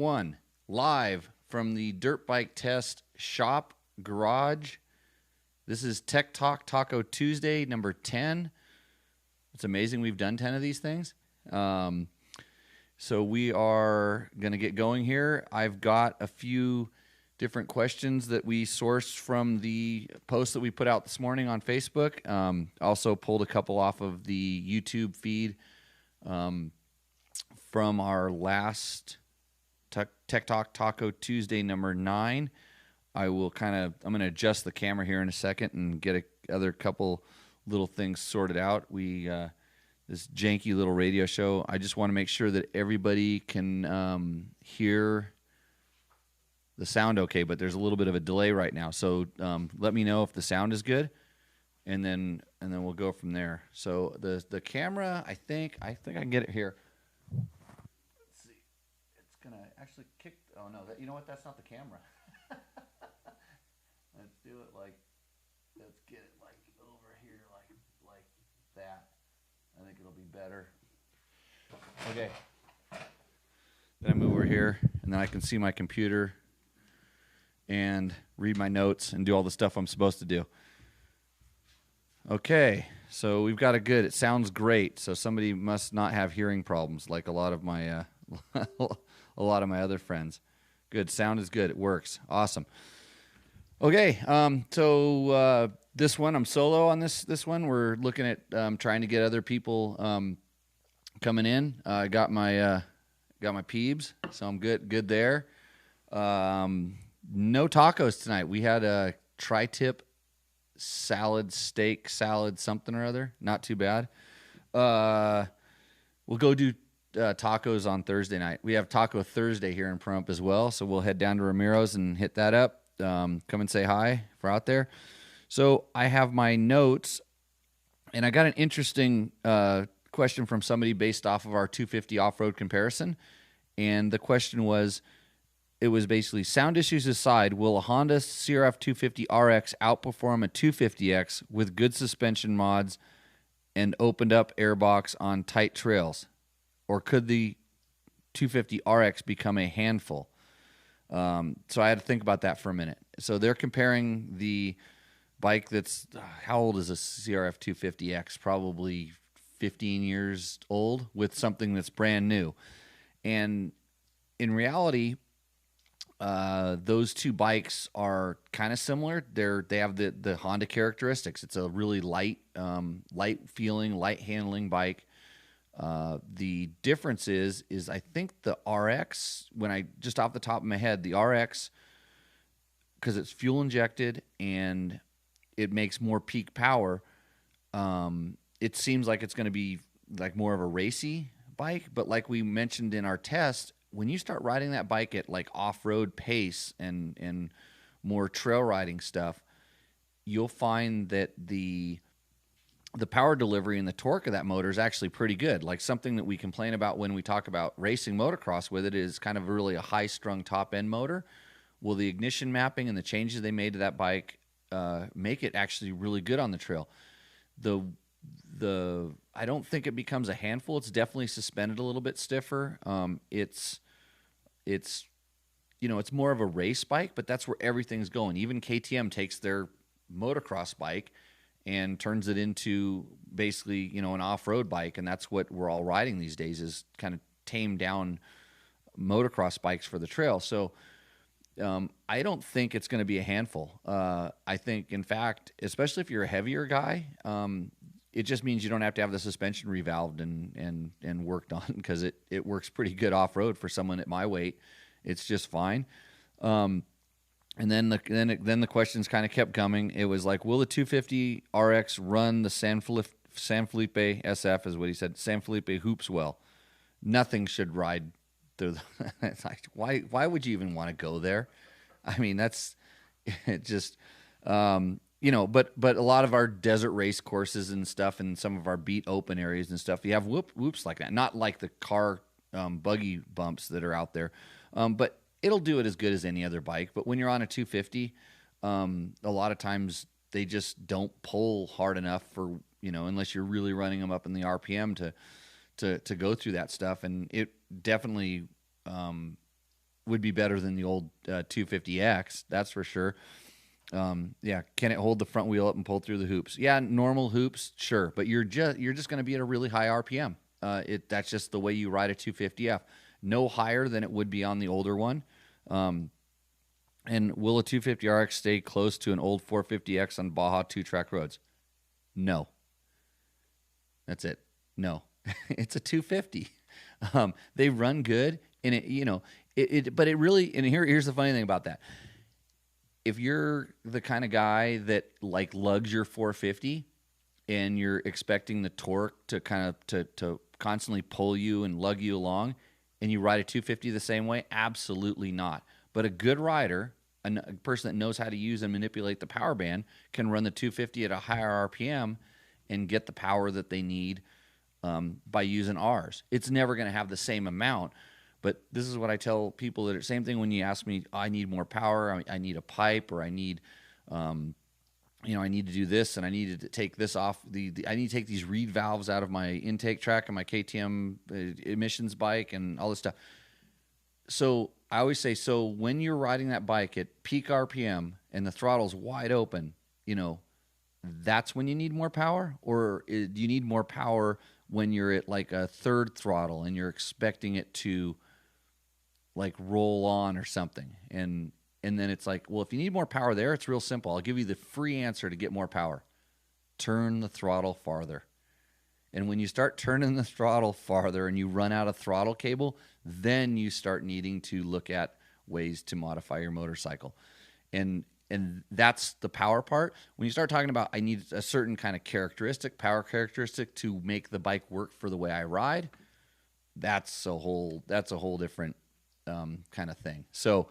One, live from the Dirt Bike Test Shop Garage. This is Tech Talk Taco Tuesday, number 10. It's amazing we've done 10 of these things. So we are going to get going here. I've got a few different questions that we sourced from the post that we put out this morning on Facebook. Also pulled a couple off of the YouTube feed from our last Tech Talk Taco Tuesday number 9. I'm going to adjust the camera here in a second and get other couple little things sorted out. This janky little radio show. I just want to make sure that everybody can hear the sound okay, but there's a little bit of a delay right now. So let me know if the sound is good, and then we'll go from there. So the camera, I think I can get it here. Let's see. It's gonna actually kick. Oh no, you know what? That's not the camera. Let's do it let's get it like over here, like that. I think it'll be better. Okay. Then I move over here, and then I can see my computer and read my notes and do all the stuff I'm supposed to do. Okay, so we've got it sounds great. So somebody must not have hearing problems like a lot of my other friends. Good, sound is good. It works. Awesome. Okay, so this one, I'm solo on this one. We're looking at trying to get other people coming in. I got my peebs, so I'm good there. No tacos tonight. We had a tri-tip steak salad, something or other. Not too bad. We'll go do tacos on Thursday night. We have Taco Thursday here in Pahrump as well, so we'll head down to Ramiro's and hit that up. Come and say hi if we're out there. So I have my notes, and I got an interesting question from somebody based off of our 250 off-road comparison, and the question was, it was basically, sound issues aside, will a Honda CRF 250 RX outperform a 250X with good suspension mods and opened up airbox on tight trails? Or could the 250 RX become a handful? So I had to think about that for a minute. So they're comparing the bike that's, how old is a CRF 250X? Probably 15 years old, with something that's brand new. And in reality, those two bikes are kind of similar. They have the Honda characteristics. It's a really light feeling, light handling bike. The difference is I think the RX, just off the top of my head, the RX, because it's fuel injected and it makes more peak power, it seems like it's going to be like more of a racy bike. But like we mentioned in our test, when you start riding that bike at like off-road pace and more trail riding stuff, you'll find that the power delivery and the torque of that motor is actually pretty good. Like something that we complain about when we talk about racing motocross with it is kind of really a high-strung top-end motor. Well, the ignition mapping and the changes they made to that bike make it actually really good on the trail. I don't think it becomes a handful. It's definitely suspended a little bit stiffer. It's more of a race bike, but that's where everything's going. Even KTM takes their motocross bike and turns it into basically, an off-road bike, and that's what we're all riding these days, is kind of tamed down motocross bikes for the trail. So I don't think it's going to be a handful. I think, in fact, especially if you're a heavier guy, it just means you don't have to have the suspension revalved and worked on, because it works pretty good off-road for someone at my weight. It's just fine. And then the questions kind of kept coming. It was like, will the 250 RX run the San Felipe SF, is what he said, San Felipe hoops well? Nothing should ride through. It's like, why would you even want to go there? I mean, that's it. Just but a lot of our desert race courses and stuff, and some of our beat open areas and stuff, you have whoops like that. Not like the car buggy bumps that are out there, but it'll do it as good as any other bike. But when you're on a 250, a lot of times they just don't pull hard enough for, unless you're really running them up in the RPM to go through that stuff. And it definitely would be better than the old 250X. That's for sure. Yeah, can it hold the front wheel up and pull through the hoops? Yeah, normal hoops, sure, but you're just going to be at a really high RPM. That's just the way you ride a 250F. No higher than it would be on the older one. And will a 250RX stay close to an old 450X on Baja 2-track roads? No. That's it. No. It's a 250. They run good, and but it really, and here's the funny thing about that. If you're the kind of guy that like lugs your 450 and you're expecting the torque to kind of to constantly pull you and lug you along, and you ride a 250 the same way, absolutely not. But a good rider, a person that knows how to use and manipulate the power band, can run the 250 at a higher RPM and get the power that they need by using ours. It's never going to have the same amount, but this is what I tell people that same thing when you ask me, I need more power, I need a pipe, or I need, I need to do this, and I need to take this off. I need to take these reed valves out of my intake track and my KTM emissions bike and all this stuff. So I always say, so when you're riding that bike at peak RPM and the throttle's wide open, that's when you need more power? Or do you need more power when you're at like a third throttle and you're expecting it to like roll on or something? And then it's like, well, if you need more power there, it's real simple. I'll give you the free answer to get more power. Turn the throttle farther. And when you start turning the throttle farther and you run out of throttle cable, then you start needing to look at ways to modify your motorcycle. And that's the power part. When you start talking about I need a certain kind of power characteristic to make the bike work for the way I ride, that's a whole different kind of thing. So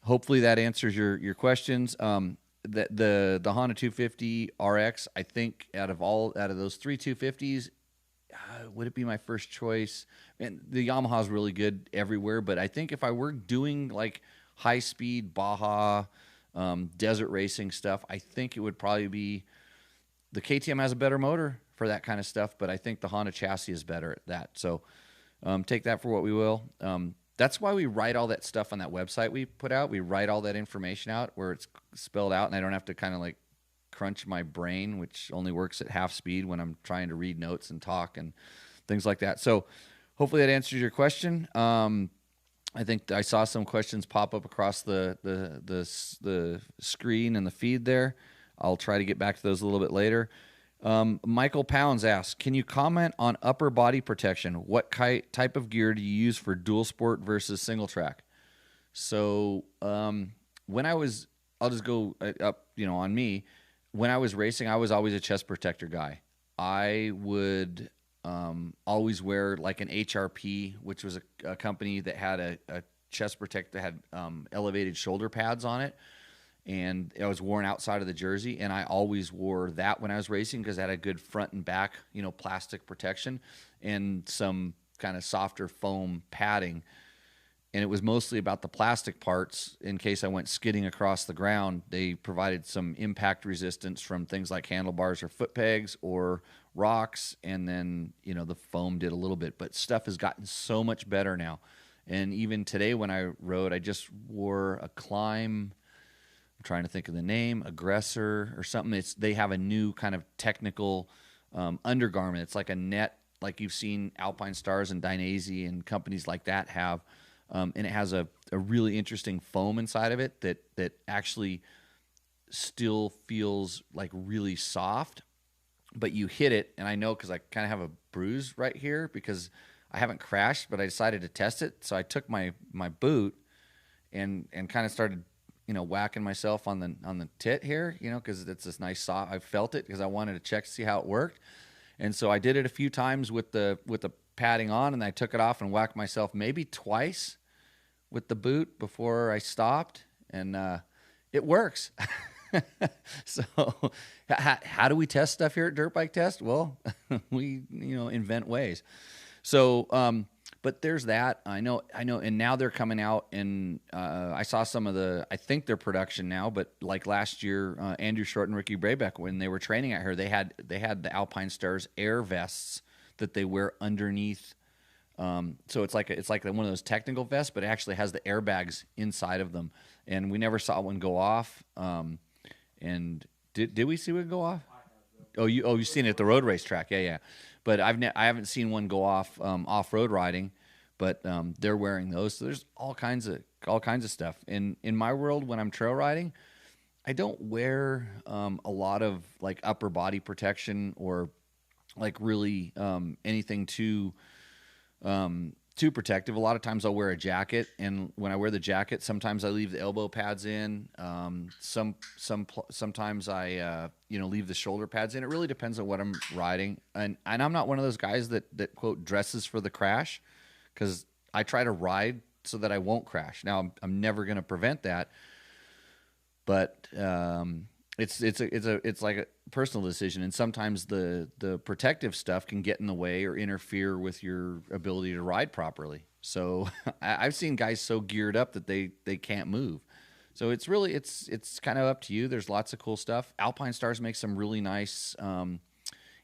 hopefully that answers your questions. The Honda 250 RX, I think out of those three 250s, would it be my first choice? And the Yamaha's really good everywhere, but I think if I were doing like high speed Baja desert racing stuff, I think it would probably be the KTM has a better motor for that kind of stuff, but I think the Honda chassis is better at that. So take that for what we will. That's why we write all that stuff on that website we put out. We write all that information out where it's spelled out, and I don't have to kind of like crunch my brain, which only works at half speed when I'm trying to read notes and talk and things like that. So hopefully that answers your question. I think I saw some questions pop up across the screen and the feed there. I'll try to get back to those a little bit later. Michael Pounds asks, can you comment on upper body protection? What type of gear do you use for dual sport versus single track? So when I was, I'll just go up, on me. When I was racing, I was always a chest protector guy. I would always wear like an HRP, which was a company that had a chest protector that had elevated shoulder pads on it. And it was worn outside of the jersey, and I always wore that when I was racing because it had a good front and back, plastic protection and some kind of softer foam padding. And it was mostly about the plastic parts in case I went skidding across the ground. They provided some impact resistance from things like handlebars or foot pegs or rocks, and then, the foam did a little bit. But stuff has gotten so much better now. And even today when I rode, I just wore a Climb, I'm trying to think of the name, Aggressor or something. They have a new kind of technical undergarment. It's like a net, like you've seen Alpine Stars and Dainese and companies like that have. And it has a really interesting foam inside of it that actually still feels like really soft, but you hit it, and I know because I kind of have a bruise right here because I haven't crashed, but I decided to test it. So I took my boot and kind of started whacking myself on the tit here, because it's this nice soft. I felt it because I wanted to check to see how it worked, and so I did it a few times with the padding on, and I took it off and whacked myself maybe twice with the boot before I stopped, and it works. So how do we test stuff here at Dirt Bike Test? Well, we invent ways. So but there's that. I know, and now they're coming out, and I saw some of I think their production now, but like last year, Andrew Short and Ricky Brabeck, when they were training at her, they had the Alpine Stars air vests that they wear underneath So it's like one of those technical vests, but it actually has the airbags inside of them. And we never saw one go off. And did we see one go off? You've seen it at the road race track, yeah. But I haven't seen one go off off road riding, but they're wearing those. So there's all kinds of stuff. In my world, when I'm trail riding, I don't wear a lot of like upper body protection or like really anything too protective. A lot of times I'll wear a jacket, and when I wear the jacket, sometimes I leave the elbow pads in. Sometimes I leave the shoulder pads in. It really depends on what I'm riding, and I'm not one of those guys that quote dresses for the crash, because I try to ride so that I won't crash. Now I'm never going to prevent that, but it's like a personal decision, and sometimes the protective stuff can get in the way or interfere with your ability to ride properly. So I've seen guys so geared up that they can't move. So it's kind of up to you. There's lots of cool stuff. Alpinestars make some really nice.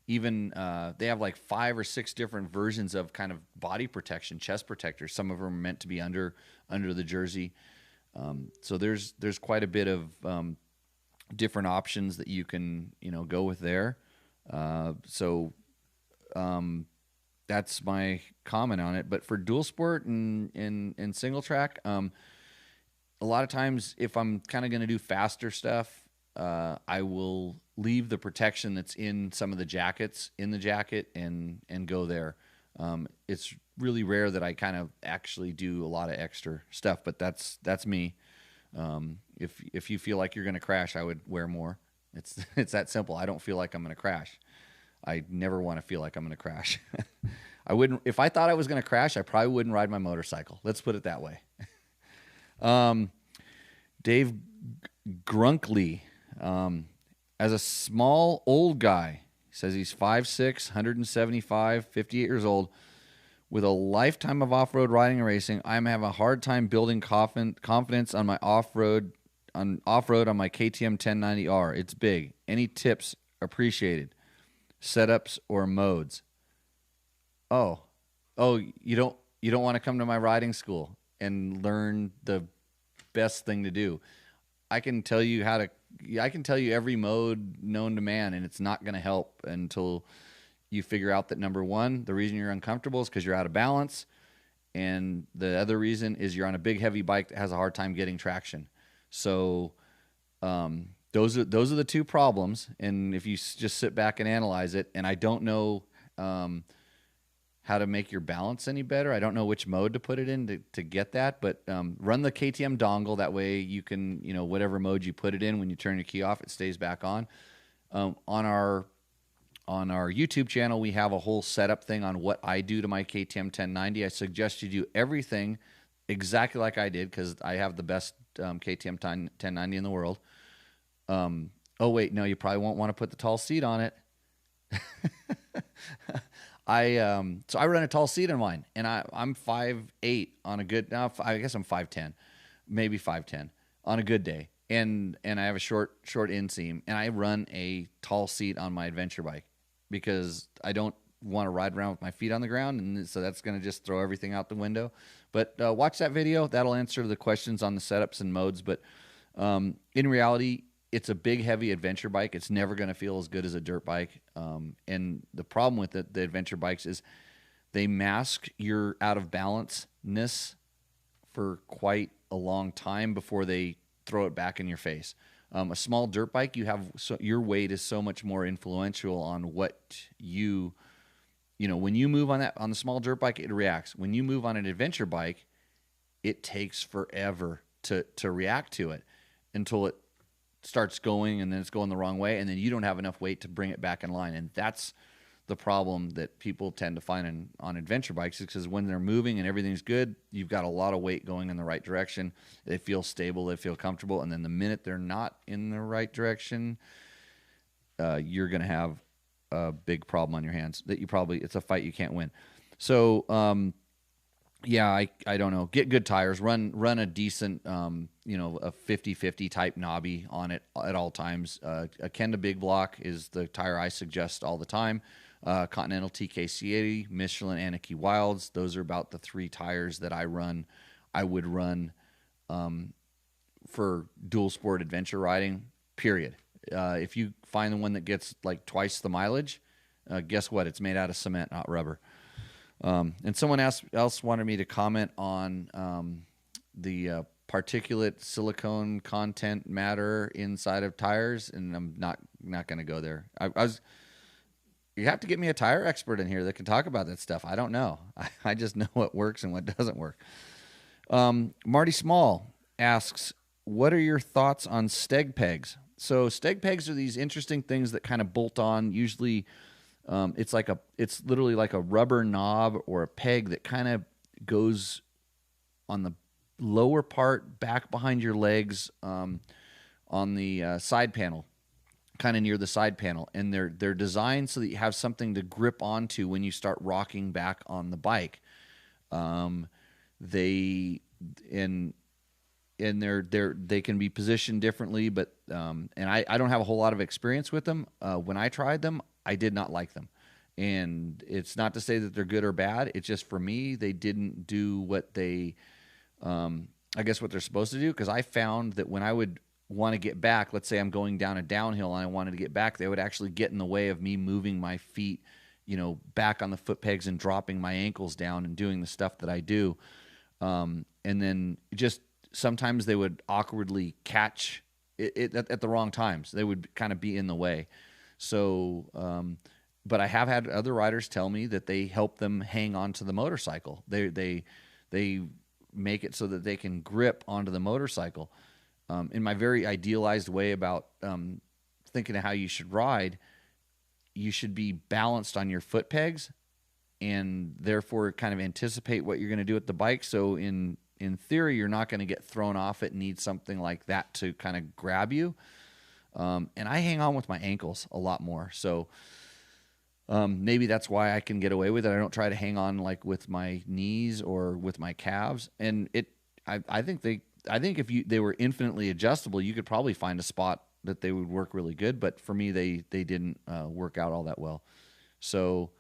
They have like 5 or 6 different versions of kind of body protection, chest protectors. Some of them are meant to be under the jersey. So there's quite a bit of different options that you can go with there. So that's my comment on it. But for dual sport and single track, a lot of times if I'm kind of going to do faster stuff, I will leave the protection that's in some of the jackets in the jacket and go there. It's really rare that I kind of actually do a lot of extra stuff, but that's me. If you feel like you're going to crash, I would wear more. It's that simple. I don't feel like I'm going to crash. I never want to feel like I'm going to crash. I wouldn't. If I thought I was going to crash, I probably wouldn't ride my motorcycle. Let's put it that way. Dave Grunkley, as a small old guy, he says he's 5'6", 175, 58 years old. With a lifetime of off-road riding and racing, I'm having a hard time building confidence on my off-road on my KTM 1090R. It's big. Any tips appreciated? Setups or modes? Oh, you don't want to come to my riding school and learn the best thing to do. I can tell you every mode known to man, and it's not going to help until you figure out that, number one, the reason you're uncomfortable is because you're out of balance. And the other reason is you're on a big, heavy bike that has a hard time getting traction. So those are the two problems. And if you just sit back and analyze it, and I don't know how to make your balance any better. I don't know which mode to put it in to get that. But run the KTM dongle. That way you can, whatever mode you put it in, when you turn your key off, it stays back on. On our YouTube channel, we have a whole setup thing on what I do to my KTM 1090. I suggest you do everything exactly like I did, because I have the best KTM 1090 in the world. Oh, wait, no, you probably won't want to put the tall seat on it. So I run a tall seat on mine, and I'm 5'8" on a good. Now I guess I'm 5'10", maybe 5'10" on a good day, and I have a short inseam, and I run a tall seat on my adventure bike, because I don't want to ride around with my feet on the ground, and so that's going to just throw everything out the window. But watch that video. That'll answer the questions on the setups and modes. But in reality, it's a big, heavy adventure bike. It's never going to feel as good as a dirt bike. And the problem with the adventure bikes is they mask your out of balance-ness for quite a long time before they throw it back in your face. A small dirt bike, your weight is so much more influential on what when you move on the small dirt bike, it reacts. When you move on an adventure bike, it takes forever to react to it until it starts going, and then it's going the wrong way, and then you don't have enough weight to bring it back in line. And that's the problem that people tend to find on adventure bikes, is because when they're moving and everything's good, you've got a lot of weight going in the right direction. They feel stable, they feel comfortable, and then the minute they're not in the right direction, you're going to have a big problem on your hands that it's a fight you can't win. So I don't know. Get good tires. Run a decent a 50/50 type knobby on it at all times. A Kenda Big Block is the tire I suggest all the time. Continental TKC80, Michelin Anarchy Wilds. Those are about the 3 tires that I would run for dual sport adventure riding, period. If you find the one that gets like twice the mileage, guess what? It's made out of cement, not rubber. And someone else wanted me to comment on the particulate silicone content matter inside of tires, and I'm not going to go there. You have to get me a tire expert in here that can talk about that stuff. I don't know. I just know what works and what doesn't work. Marty Small asks, what are your thoughts on steg pegs? So steg pegs are these interesting things that kind of bolt on. Usually it's literally like a rubber knob or a peg that kind of goes on the lower part back behind your legs, on the side panel, kind of near the side panel. And they're designed so that you have something to grip onto when you start rocking back on the bike. They can be positioned differently, but and I don't have a whole lot of experience with them. When I tried them, I did not like them. And it's not to say that they're good or bad. It's just, for me, they didn't do what they, I guess what they're supposed to do. Because I found that when I would want to get back, let's say I'm going down a downhill and I wanted to get back, they would actually get in the way of me moving my feet, back on the foot pegs and dropping my ankles down and doing the stuff that I do. And then just sometimes they would awkwardly catch it at the wrong times. They would kind of be in the way. So, but I have had other riders tell me that they help them hang onto the motorcycle. They make it so that they can grip onto the motorcycle. In my very idealized way about thinking of how you should ride, you should be balanced on your foot pegs and therefore kind of anticipate what you're going to do with the bike. So in theory, you're not going to get thrown off it and need something like that to kind of grab you. And I hang on with my ankles a lot more. So maybe that's why I can get away with it. I don't try to hang on like with my knees or with my calves. And I think if they were infinitely adjustable, you could probably find a spot that they would work really good. But for me, they didn't work out all that well. So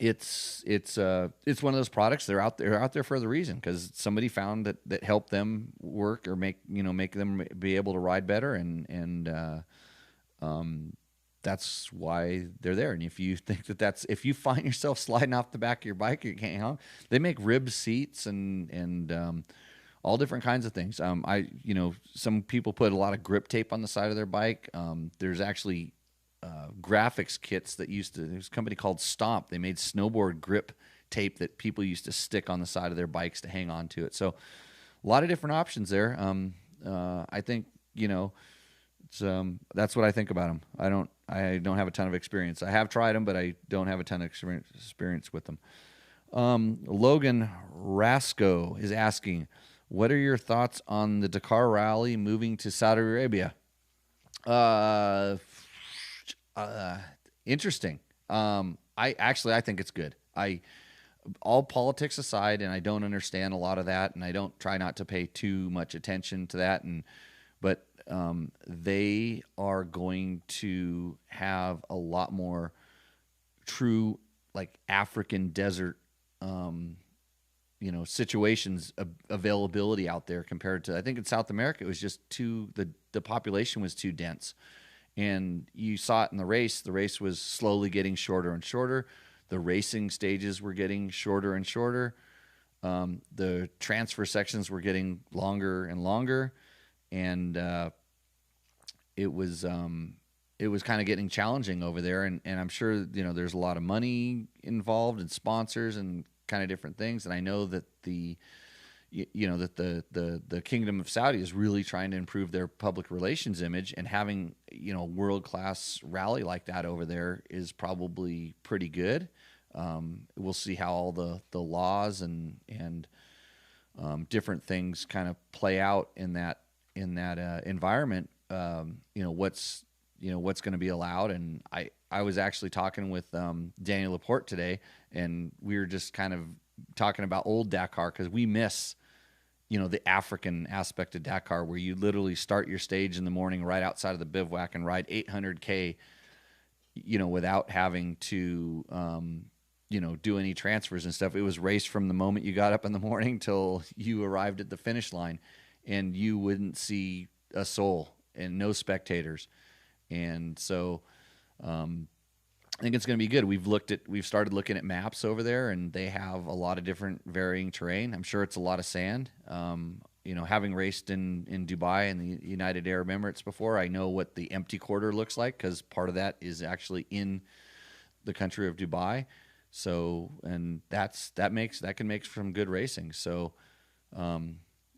it's one of those products. They're out there for the reason, because somebody found that helped them work or make them be able to ride better, and that's why they're there. And if you think if you find yourself sliding off the back of your bike, you can't hang on. They make rib seats and all different kinds of things. Some people put a lot of grip tape on the side of their bike. There's actually graphics kits there's a company called Stomp. They made snowboard grip tape that people used to stick on the side of their bikes to hang on to it. So a lot of different options there. I think, it's, that's what I think about them. I don't have a ton of experience. I have tried them, but I don't have a ton of experience with them. Logan Rasco is asking, what are your thoughts on the Dakar Rally moving to Saudi Arabia? Interesting. I think it's good. All politics aside, and I don't understand a lot of that, and I don't try not to pay too much attention to that. But they are going to have a lot more true, like, African desert, situations, availability out there compared to, I think in South America, it was just the population was too dense. And you saw it in the race. The race was slowly getting shorter and shorter. The racing stages were getting shorter and shorter. The transfer sections were getting longer and longer. And it was kind of getting challenging over there. And I'm sure, there's a lot of money involved and sponsors and kind of different things. And I know that the Kingdom of Saudi is really trying to improve their public relations image, and having, world-class rally like that over there is probably pretty good. We'll see how all the laws and different things kind of play out in that environment. What's going to be allowed. And I was actually talking with Daniel Laporte today, and we were just kind of talking about old Dakar, because we miss the African aspect of Dakar, where you literally start your stage in the morning right outside of the bivouac and ride 800K, without having to, do any transfers and stuff. It was race from the moment you got up in the morning till you arrived at the finish line, and you wouldn't see a soul and no spectators. And so, I think it's going to be good. We've started looking at maps over there, and they have a lot of different varying terrain. I'm sure it's a lot of sand. Having raced in Dubai and the United Arab Emirates before, I know what the empty quarter looks like, because part of that is actually in the country of Dubai. So, and that can make some good racing. So,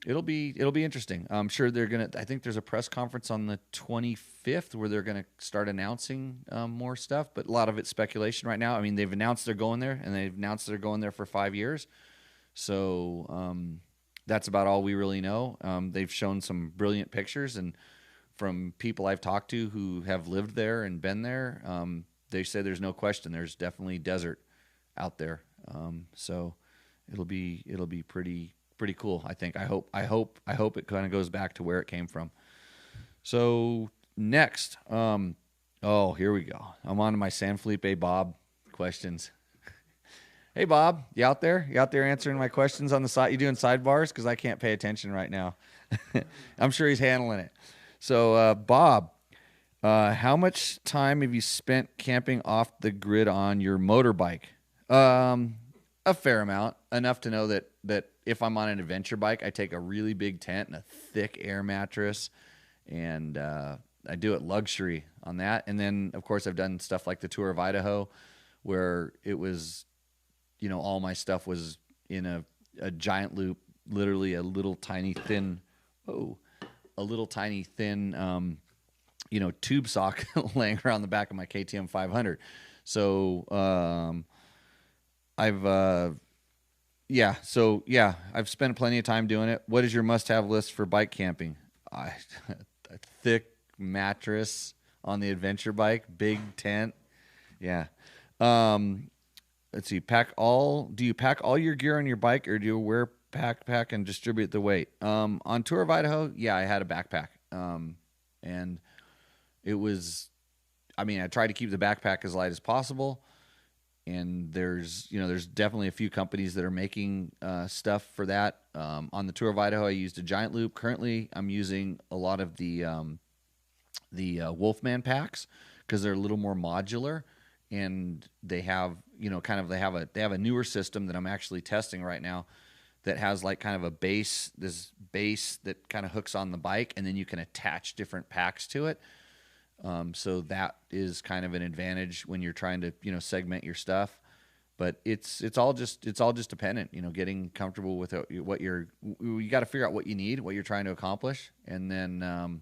it'll be interesting. I'm sure I think there's a press conference on the 25th where they're gonna start announcing more stuff, but a lot of it's speculation right now. I mean, they've announced they're going there, and they've announced they're going there for 5 years. So that's about all we really know. They've shown some brilliant pictures, and from people I've talked to who have lived there and been there, they say there's no question. There's definitely desert out there. So it'll be pretty cool. I think. I hope it kind of goes back to where it came from. So next, here we go. I'm on to my San Felipe Bob questions. Hey Bob, you out there? You out there answering my questions on the side? You doing sidebars? Because I can't pay attention right now. I'm sure he's handling it. So Bob, how much time have you spent camping off the grid on your motorbike? A fair amount, enough to know that if I'm on an adventure bike, I take a really big tent and a thick air mattress, and I do it luxury on that. And then, of course, I've done stuff like the Tour of Idaho, where it was, all my stuff was in a giant loop, literally a little tiny thin, tube sock laying around the back of my KTM 500. So I've spent plenty of time doing it. What is your must-have list for bike camping? A thick mattress on the adventure bike, big tent. Yeah. Let's see. Do you pack all your gear on your bike, or do you wear backpack and distribute the weight? On Tour of Idaho, yeah, I had a backpack. And it was, I tried to keep the backpack as light as possible. And there's definitely a few companies that are making stuff for that. On the Tour of Idaho, I used a giant loop. Currently, I'm using a lot of the Wolfman packs, because they're a little more modular, and they have they have a newer system that I'm actually testing right now that has like kind of this base that kind of hooks on the bike, and then you can attach different packs to it. So that is kind of an advantage when you're trying to, segment your stuff, but it's all just dependent, getting comfortable with you got to figure out what you need, what you're trying to accomplish, and then,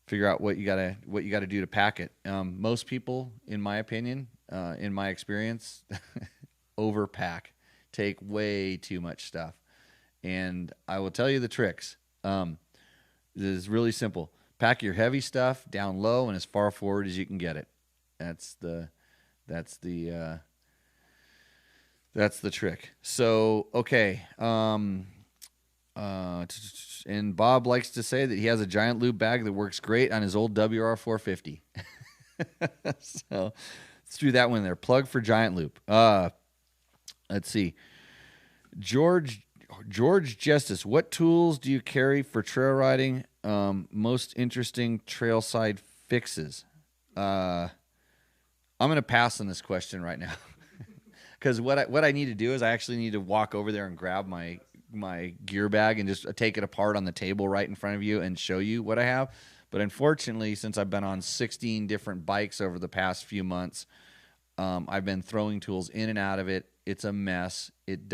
figure out what you got to do to pack it. Most people, in my opinion, in my experience, overpack, take way too much stuff. And I will tell you the tricks. It is really simple. Pack your heavy stuff down low and as far forward as you can get it. That's the trick. So, okay. And Bob likes to say that he has a giant lube bag that works great on his old WR450. So let's do that one there. Plug for giant loop. Let's see. George Justice, what tools do you carry for trail riding? Most interesting trail side fixes. I'm going to pass on this question right now, because what I need to do is I actually need to walk over there and grab my gear bag and just take it apart on the table right in front of you and show you what I have. But unfortunately, since I've been on 16 different bikes over the past few months, I've been throwing tools in and out of it. It's a mess. I've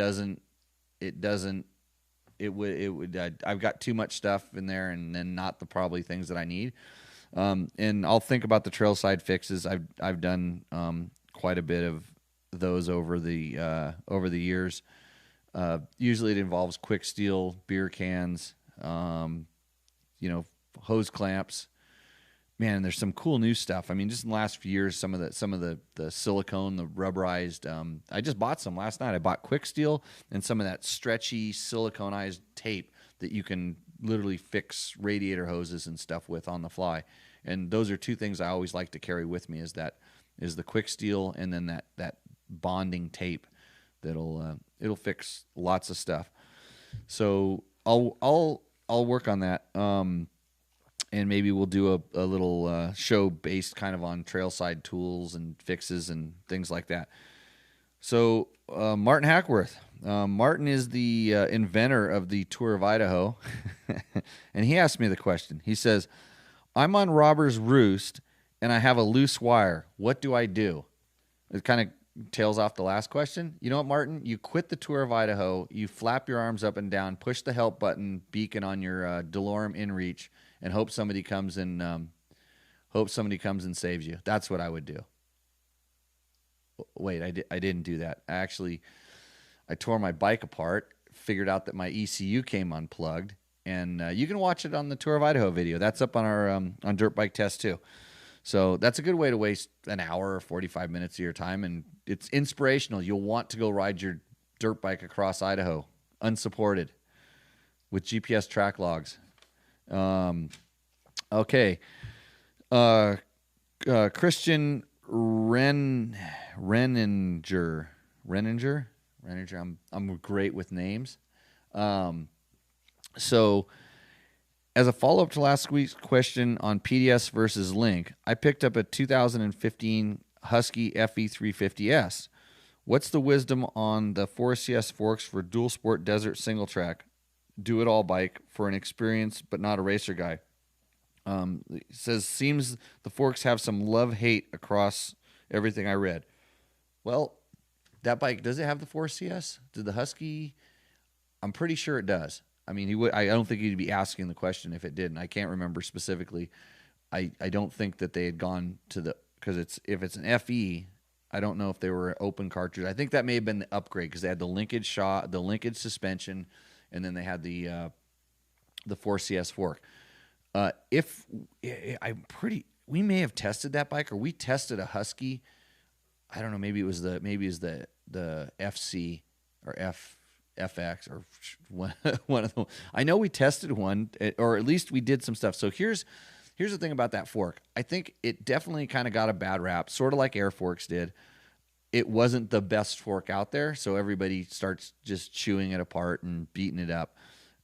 got too much stuff in there, and then not the probably things that I need. And I'll think about the trail side fixes. I've done quite a bit of those over the years. Usually it involves quick steel, beer cans, hose clamps. Man, there's some cool new stuff. Just in the last few years, some of the silicone, the rubberized. I just bought some last night. I bought quick steel and some of that stretchy siliconized tape that you can literally fix radiator hoses and stuff with on the fly. And those are two things I always like to carry with me, is that is the quick steel, and then that bonding tape that'll it'll fix lots of stuff. So I'll work on that. And maybe we'll do a little show based kind of on trailside tools and fixes and things like that. So Martin Hackworth. Martin is the inventor of the Tour of Idaho. And he asked me the question. He says, I'm on Robber's Roost and I have a loose wire. What do I do? It kind of tails off the last question. You know what, Martin? You quit the Tour of Idaho. You flap your arms up and down, push the help button beacon on your DeLorme InReach, and hope somebody comes and saves you. That's what I would do. Wait, I didn't do that. I tore my bike apart, figured out that my ECU came unplugged, and you can watch it on the Tour of Idaho video. That's up on our on Dirt Bike Test too. So that's a good way to waste an hour or 45 minutes of your time, and it's inspirational. You'll want to go ride your dirt bike across Idaho, unsupported, with GPS track logs. Okay. Christian Renninger. I'm great with names. So as a follow-up to last week's question on PDS versus Link, I picked up a 2015 Husky FE350S. What's the wisdom on the 4CS forks for dual sport desert single track do-it-all bike for an experienced but not a racer guy? It says, seems the forks have some love-hate across everything I read. Well, that bike, does it have the 4CS? Did the Husky? I'm pretty sure it does. I mean, I don't think he'd be asking the question if it didn't. I can't remember specifically. I don't think that they had gone to the, because if it's an FE, I don't know if they were open cartridge. I think that may have been the upgrade because they had the linkage shot, the linkage suspension, and then they had the 4CS fork. We may have tested that bike, or we tested a Husky. I don't know. Maybe it's the FC or FX or one of them. I know we tested one, or at least we did some stuff. So here's the thing about that fork. I think it definitely kind of got a bad rap, sort of like Air Forks did. It wasn't the best fork out there, so everybody starts just chewing it apart and beating it up.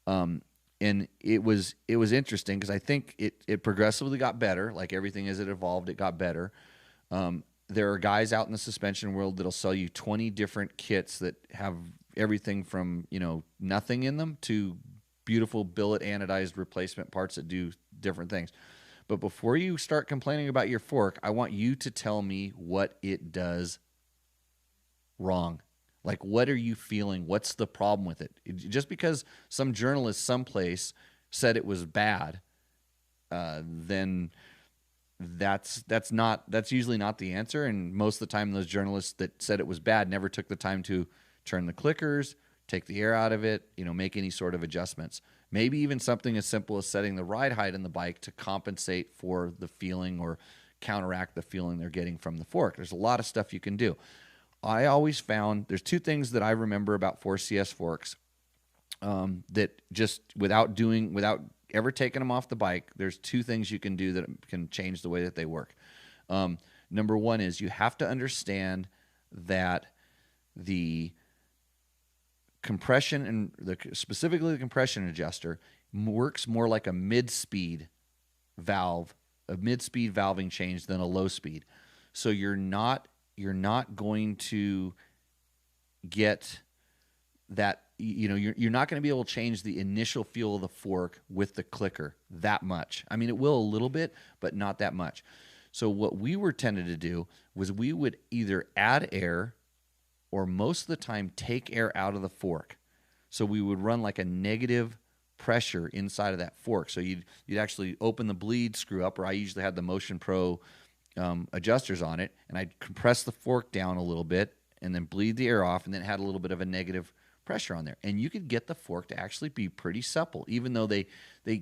And it was interesting because I think it progressively got better. Like everything as it evolved, it got better. There are guys out in the suspension world that'll sell you 20 different kits that have everything from, nothing in them to beautiful billet anodized replacement parts that do different things. But before you start complaining about your fork, I want you to tell me what it does wrong. Like, what are you feeling? What's the problem with it? Just because some journalist someplace said it was bad, then that's usually not the answer. And most of the time, those journalists that said it was bad never took the time to turn the clickers, take the air out of it, make any sort of adjustments. Maybe even something as simple as setting the ride height in the bike to compensate for the feeling or counteract the feeling they're getting from the fork. There's a lot of stuff you can do. I always found there's two things that I remember about 4CS forks that just without ever taking them off the bike, there's two things you can do that can change the way that they work. Number one is you have to understand that the compression and specifically the compression adjuster works more like a mid-speed valving change than a low speed. So you're not going to get that, you're not going to be able to change the initial feel of the fork with the clicker that much. I mean, it will a little bit, but not that much. So what we were tended to do was we would either add air or most of the time take air out of the fork. So we would run like a negative pressure inside of that fork. So you'd actually open the bleed screw up, or I usually had the Motion Pro adjusters on it, and I'd compress the fork down a little bit and then bleed the air off, and then it had a little bit of a negative pressure on there. And you could get the fork to actually be pretty supple, even though they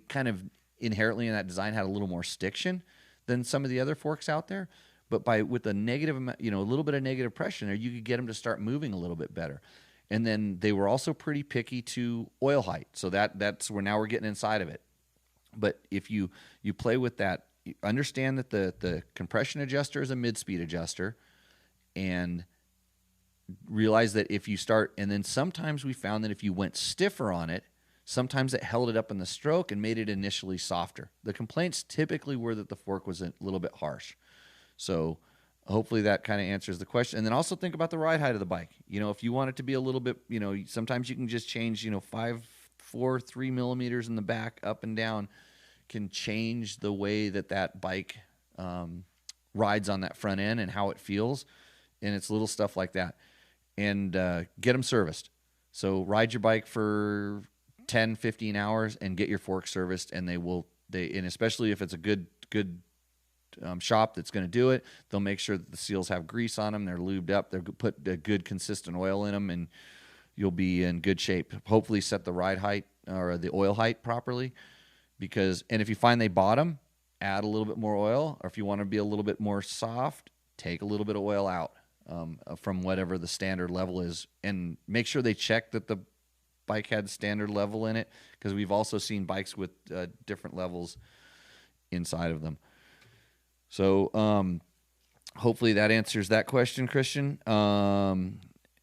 kind of inherently in that design had a little more stiction than some of the other forks out there. But with a negative amount, a little bit of negative pressure there, you could get them to start moving a little bit better. And then they were also pretty picky to oil height. So that's where now we're getting inside of it. But if you play with that, understand that the compression adjuster is a mid-speed adjuster, and realize that if you start, and then sometimes we found that if you went stiffer on it, sometimes it held it up in the stroke and made it initially softer. The complaints typically were that the fork was a little bit harsh. So hopefully that kind of answers the question. And then also think about the ride height of the bike. If you want it to be a little bit, sometimes you can just change, 5, 4, 3 millimeters in the back, up and down, can change the way that bike rides on that front end and how it feels. And it's little stuff like that. And get them serviced. So ride your bike for 10, 15 hours and get your fork serviced, and and especially if it's a good shop that's going to do it, they'll make sure that the seals have grease on them, they're lubed up, they'll put a good consistent oil in them, and you'll be in good shape. Hopefully set the ride height or the oil height properly, and if you find they bottom, add a little bit more oil, or if you want to be a little bit more soft, take a little bit of oil out from whatever the standard level is, and make sure they check that the bike had standard level in it, because we've also seen bikes with different levels inside of them. So hopefully that answers that question, Christian. And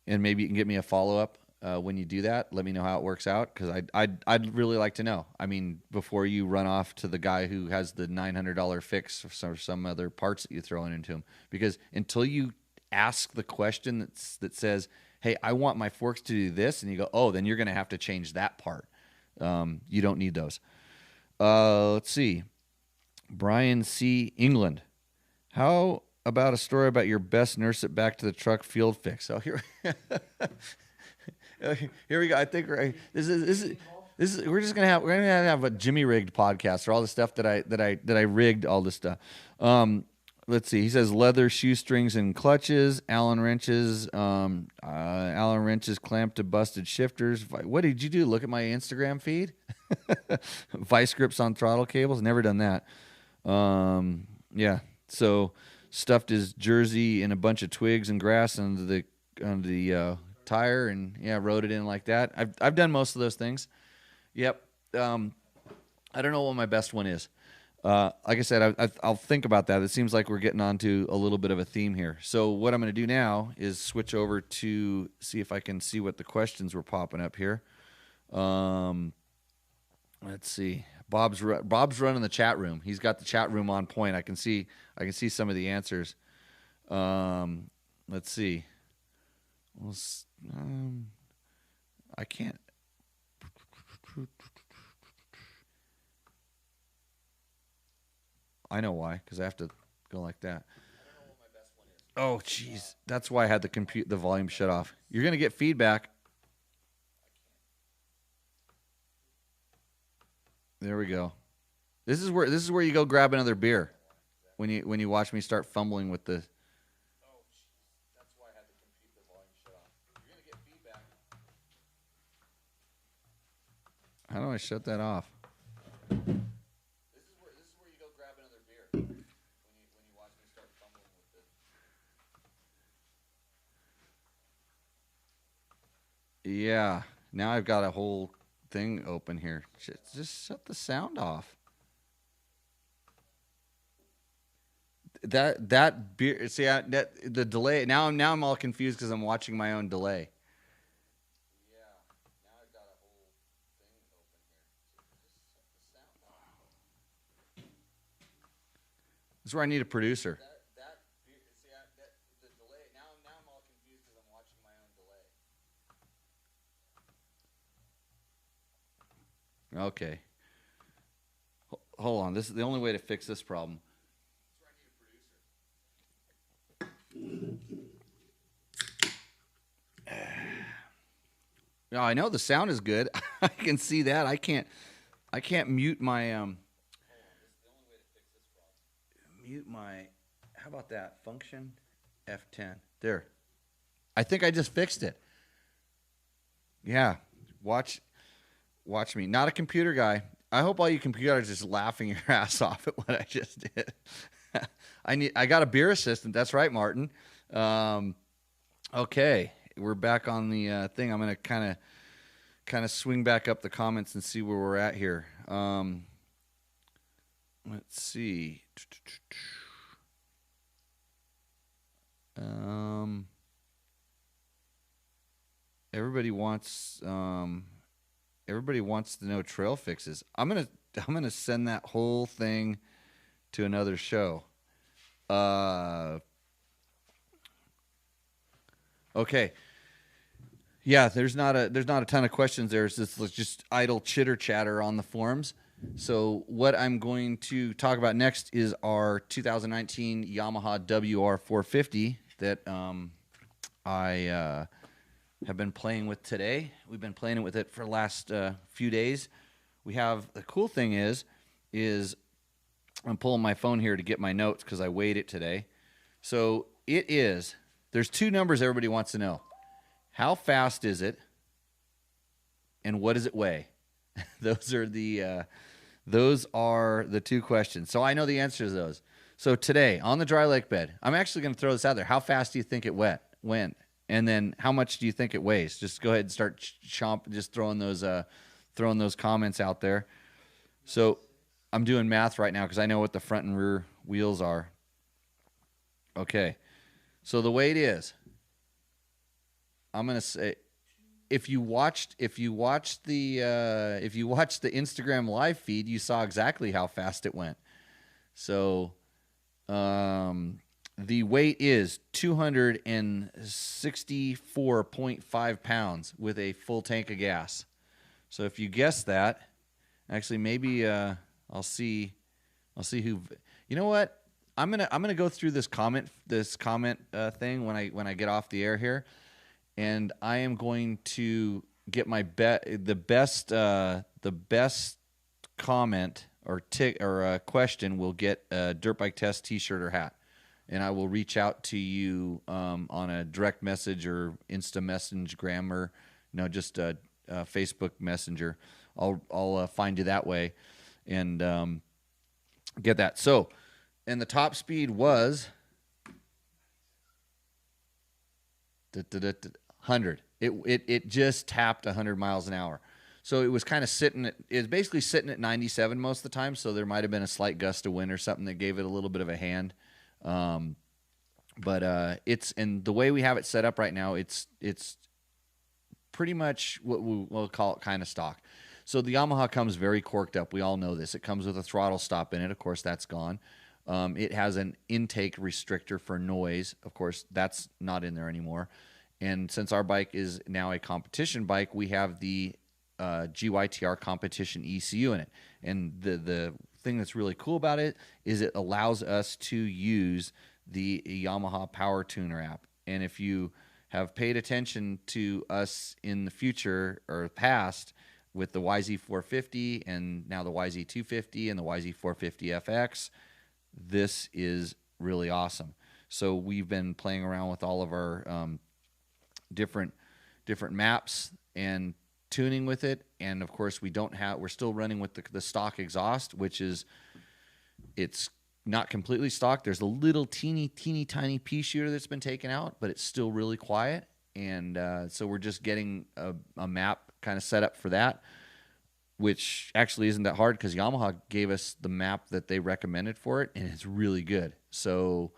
maybe you can get me a follow-up when you do that. Let me know how it works out, because I'd really like to know. I mean, before you run off to the guy who has the $900 fix or some other parts that you're throwing into him. Because until you ask the question that says, hey, I want my forks to do this, and you go, oh, then you're going to have to change that part. You don't need those. Let's see. Brian C. England. How about a story about your best nurse it back to the truck field fix? Oh, here we go. I think this is we're gonna have a Jimmy rigged podcast for all the stuff that I rigged, all this stuff. Let's see. He says leather shoestrings and clutches, Allen wrenches clamped to busted shifters. What did you do? Look at my Instagram feed. Vice grips on throttle cables. Never done that. Yeah. So stuffed his jersey in a bunch of twigs and grass under the tire, and rode it in like that. I've done most of those things. Yep. I don't know what my best one is. Like I said, I'll think about that. It seems like we're getting onto a little bit of a theme here. So what I'm going to do now is switch over to see if I can see what the questions were popping up here. Let's see. Bob's running the chat room. He's got the chat room on point. I can see some of the answers. Let's see. I can't. I know why, because I have to go like that. I don't know what my best one is. Oh, jeez. That's why I had the volume shut off. You're going to get feedback. There we go. This is where you go grab another beer when you watch me start fumbling with the. Oh, jeez. That's why I had the volume shut off. You're going to get feedback. How do I shut that off? Yeah, now I've got a whole thing open here. Just shut the sound off. That beer. See, the delay. Now I'm all confused because I'm watching my own delay. Yeah, now I've got a whole thing open here. Just shut the sound off. This is where I need a producer. The delay. Now I'm all confused because I'm watching my own delay. Okay. Hold on. This is the only way to fix this problem. No, I know the sound is good. I can see that. I can't mute my Hold on. This is the only way to fix this problem. Mute my. How about that? Function F10. There. I think I just fixed it. Yeah. Watch me. Not a computer guy. I hope all you computer guys are just laughing your ass off at what I just did. I got a beer assistant. That's right, Martin. Okay, we're back on the thing. I'm gonna kind of swing back up the comments and see where we're at here. let's see. Everybody wants everybody wants to know trail fixes. I'm gonna send that whole thing to another show. Okay. Yeah, there's not a ton of questions there. It's just idle chitter chatter on the forums. So what I'm going to talk about next is our 2019 Yamaha WR450 that I have been playing with today. We've been playing with it for the last few days. We have the cool thing is I'm pulling my phone here to get my notes because I weighed it today. So there's two numbers everybody wants to know. How fast is it, and what does it weigh? Those are the two questions. So I know the answer to those. So today on the dry lake bed, I'm actually going to throw this out there. How fast do you think it went? And then how much do you think it weighs? Just go ahead and start just throwing those comments out there. So I'm doing math right now because I know what the front and rear wheels are. Okay. So the weight is, I'm going to say, if you watched the Instagram live feed, you saw exactly how fast it went. So the weight is 264.5 pounds with a full tank of gas. So if you guess that, actually maybe I'll see who. You know what? I'm gonna go through this comment thing when I get off the air here, and I am going to get the best comment or question will get a Dirt Bike Test T-shirt or hat, and I will reach out to you on a direct message or Insta Messenger or just a Facebook Messenger. I'll find you that way and get that. So, and the top speed was 100. It just tapped 100 miles an hour. So it was kind of basically sitting at 97 most of the time. So there might have been a slight gust of wind or something that gave it a little bit of a hand. But and the way we have it set up right now, it's pretty much what we'll call it kind of stock. So the Yamaha comes very corked up. We all know this. It comes with a throttle stop in it. Of course, that's gone. It has an intake restrictor for noise. Of course, that's not in there anymore. And since our bike is now a competition bike, we have the GYTR competition ECU in it. And the thing that's really cool about it is it allows us to use the Yamaha Power Tuner app. And if you have paid attention to us in the future or past with the YZ450 and now the YZ250 and the YZ450FX, this is really awesome. So we've been playing around with all of our different maps and tuning with it, and of course we're still running with the stock exhaust, which is, it's not completely stock. There's a little teeny tiny pea shooter that's been taken out, but it's still really quiet. And so we're just getting a map kind of set up for that, which actually isn't that hard because Yamaha gave us the map that they recommended for it, and it's really good. So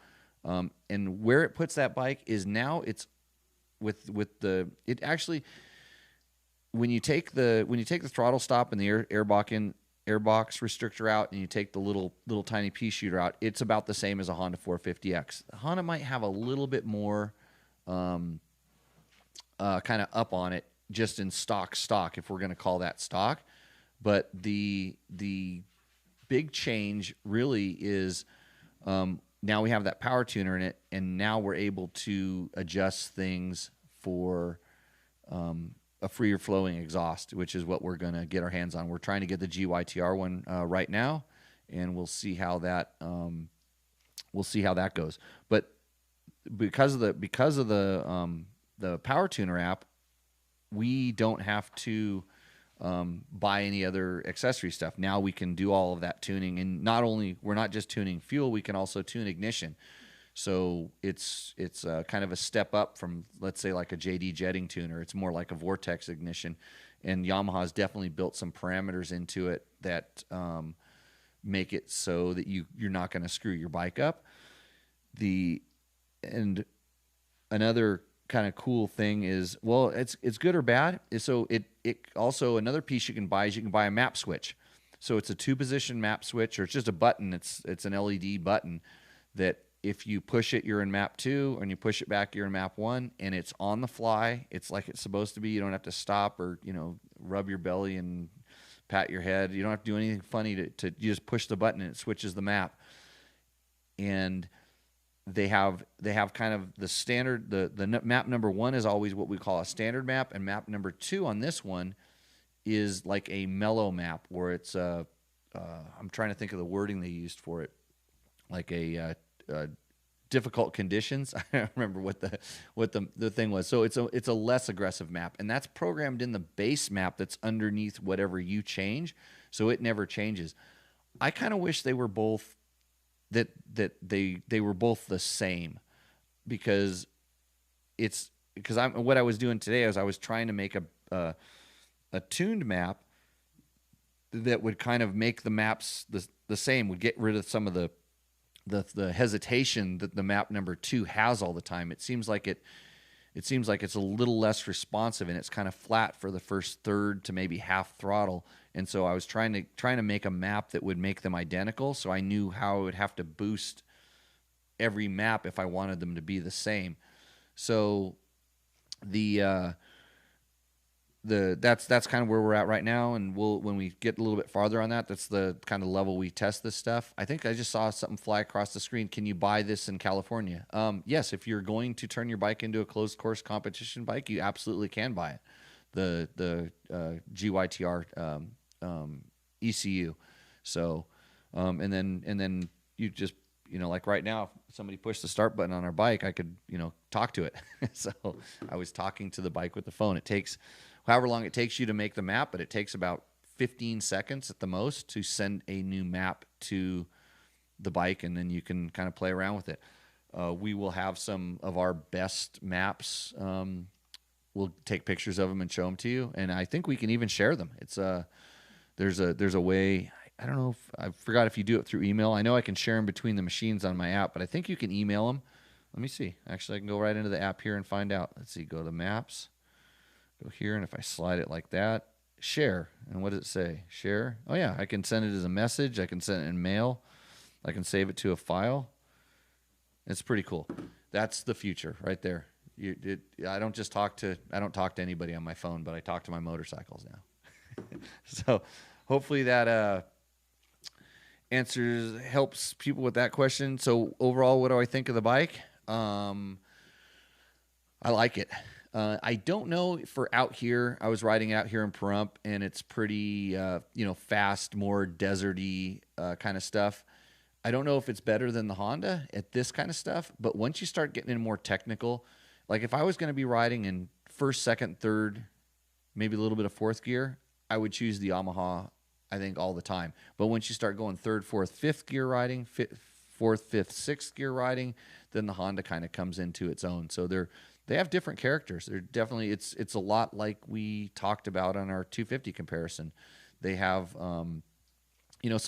and where it puts that bike is now it's it actually, when you take the throttle stop and the airbox restrictor out, and you take the little tiny pea shooter out, it's about the same as a Honda 450X. The Honda might have a little bit more kind of up on it just in stock, if we're going to call that stock. But the big change really is now we have that power tuner in it, and now we're able to adjust things for a freer flowing exhaust, which is what we're going to get our hands on. We're trying to get the GYTR one right now, and we'll see how that goes. But because of the power tuner app, we don't have to buy any other accessory stuff. Now we can do all of that tuning, and we're not just tuning fuel, we can also tune ignition. So it's kind of a step up from, let's say, like a JD jetting tuner. It's more like a Vortex ignition, and Yamaha's definitely built some parameters into it that make it so that you're not going to screw your bike up. And another kind of cool thing is, well, it's good or bad. So it also, another piece you can buy is you can buy a map switch. So it's a 2-position map switch, or it's just a button. It's an LED button that if you push it, you're in map 2, and you push it back, you're in map 1, and it's on the fly. It's like it's supposed to be. You don't have to stop or rub your belly and pat your head. You don't have to do anything funny to you just push the button and it switches the map. And they have kind of the standard, the map number 1 is always what we call a standard map, and map number 2 on this one is like a mellow map, where it's I'm trying to think of the wording they used for it, like a difficult conditions. I don't remember what the thing was. So it's a less aggressive map, and that's programmed in the base map that's underneath whatever you change, so it never changes. I kind of wish they were both they were both the same, because what I was doing today is I was trying to make a tuned map that would kind of make the maps the same, would get rid of some of the hesitation that the map number 2 has all the time. It seems like it's a little less responsive, and it's kind of flat for the first third to maybe half throttle. And so I was trying to make a map that would make them identical, so I knew how I would have to boost every map if I wanted them to be the same. So that's kind of where we're at right now, and when we get a little bit farther on that, that's the kind of level we test this stuff. I think I just saw something fly across the screen. Can you buy this in California? Yes, if you're going to turn your bike into a closed course competition bike, you absolutely can buy it. The GYTR ECU. So and then you just like right now, if somebody pushed the start button on our bike, I could talk to it. So I was talking to the bike with the phone. It takes however long it takes you to make the map, but it takes about 15 seconds at the most to send a new map to the bike, and then you can kind of play around with it. We will have some of our best maps. We'll take pictures of them and show them to you, and I think we can even share them. It's there's a way. I don't know if I forgot if you do it through email. I know I can share them between the machines on my app, but I think you can email them. Let me see. Actually, I can go right into the app here and find out. Let's see. Go to maps. Go here, and if I slide it like that, share. And what does it say? Share. Oh yeah, I can send it as a message. I can send it in mail. I can save it to a file. It's pretty cool. That's the future right there. I don't talk to anybody on my phone, but I talk to my motorcycles now. So hopefully that helps people with that question. So overall, what do I think of the bike? I like it. I don't know for out here. I was riding out here in Pahrump, and it's pretty, fast, more deserty kind of stuff. I don't know if it's better than the Honda at this kind of stuff, but once you start getting in more technical, like if I was going to be riding in first, second, third, maybe a little bit of fourth gear, I would choose the Yamaha, I think, all the time. But once you start going third, fourth, fifth gear riding, fourth, fifth, sixth gear riding, then the Honda kind of comes into its own. So they have different characters. They're definitely, it's a lot like we talked about on our 250 comparison. They have some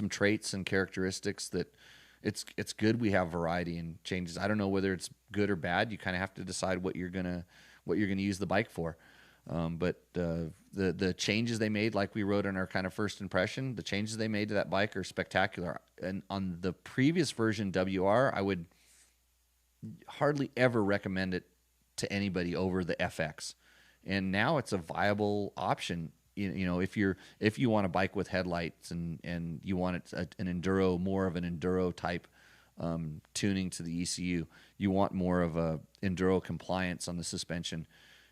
traits and characteristics that it's good. We have variety and changes. I don't know whether it's good or bad. You kind of have to decide what you're gonna use the bike for. But the changes they made, like we wrote in our kind of first impression, the changes they made to that bike are spectacular. And on the previous version WR, I would hardly ever recommend it to anybody over the FX. And now it's a viable option. If you want a bike with headlights and you want an enduro, more of an enduro type tuning to the ECU, you want more of a enduro compliance on the suspension,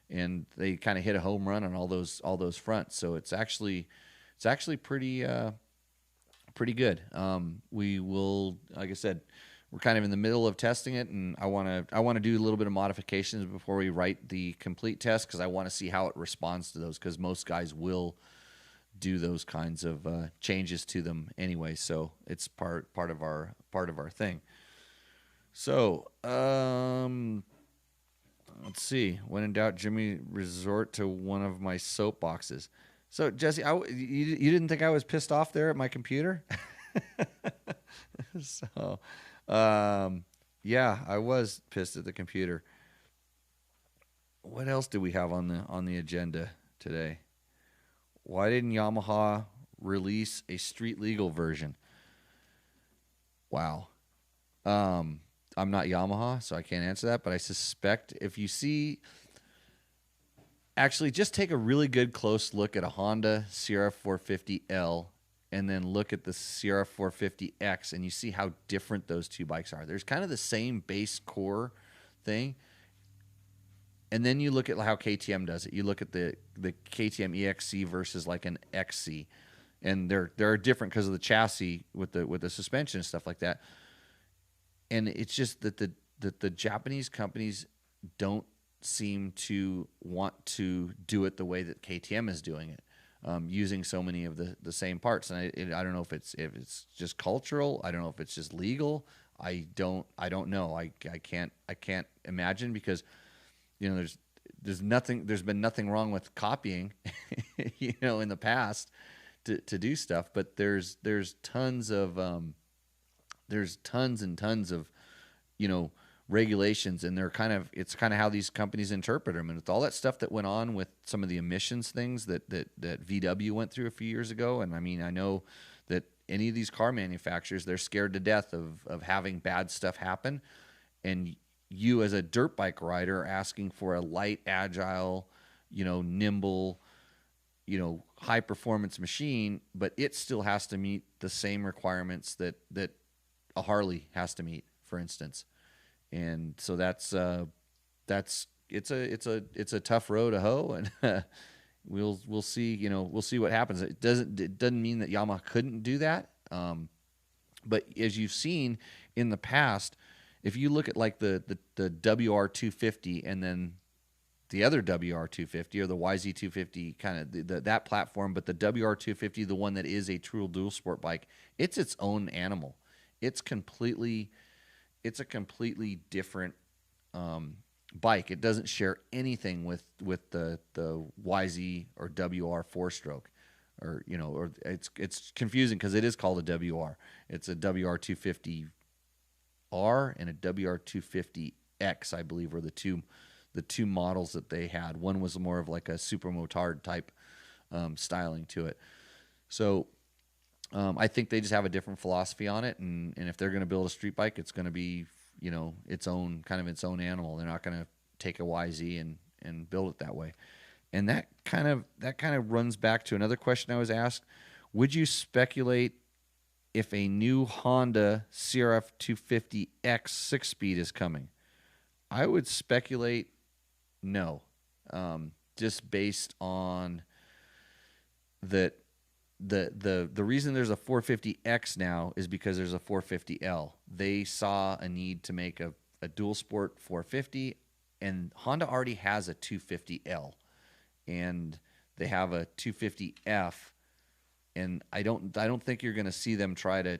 and they kind of hit a home run on all those fronts. So it's actually pretty good. We will, like I said, we're kind of in the middle of testing it, and I want to do a little bit of modifications before we write the complete test, because I want to see how it responds to those, because most guys will do those kinds of changes to them anyway. So it's part of our thing. So let's see. When in doubt, Jimmy, resort to one of my soapboxes. So Jesse, you didn't think I was pissed off there at my computer? So, um, yeah, I was pissed at the computer. What else do we have on the agenda today? Why didn't Yamaha release a street legal version? Wow. Um, I'm not Yamaha, so I can't answer that, but I suspect if you see, actually, just take a really good close look at a Honda CRF 450L and then look at the CRF 450X, and you see how different those two bikes are. There's kind of the same base core thing, and then you look at how KTM does it. You look at the KTM EXC versus like an XC, and they're different because of the chassis with the suspension and stuff like that. And it's just that the Japanese companies don't seem to want to do it the way that KTM is doing it, using so many of the same parts. And I don't know if it's just cultural. I don't know if it's just legal. I don't know. I can't imagine, because there's been nothing wrong with copying in the past to do stuff, but there's tons and tons of regulations, and it's kind of how these companies interpret them. And with all that stuff that went on with some of the emissions things that VW went through a few years ago, and I mean, I know that any of these car manufacturers, they're scared to death of having bad stuff happen, and you as a dirt bike rider asking for a light, agile, nimble, high performance machine, but it still has to meet the same requirements that a Harley has to meet, for instance. And so that's it's a tough row to hoe, and we'll see we'll see what happens. It doesn't mean that Yamaha couldn't do that, but as you've seen in the past, if you look at like the WR250 and then the other WR250 or the YZ250, kind of that platform, but the WR250, the one that is a true dual sport bike, it's its own animal. It's a completely different bike. It doesn't share anything with the YZ or WR 4-stroke, or it's confusing because it is called a WR. It's a WR250R and a WR250X, I believe, were the two models that they had. One was more of like a super motard type styling to it. So I think they just have a different philosophy on it, and if they're going to build a street bike, it's going to be its own animal. They're not going to take a YZ and build it that way. And that kind of runs back to another question I was asked: would you speculate if a new Honda CRF 250X 6-speed is coming? I would speculate no, just based on that. The reason there's a 450X now is because there's a 450L. They saw a need to make a dual sport 450, and Honda already has a 250L, and they have a 250F, and I don't think you're going to see them try to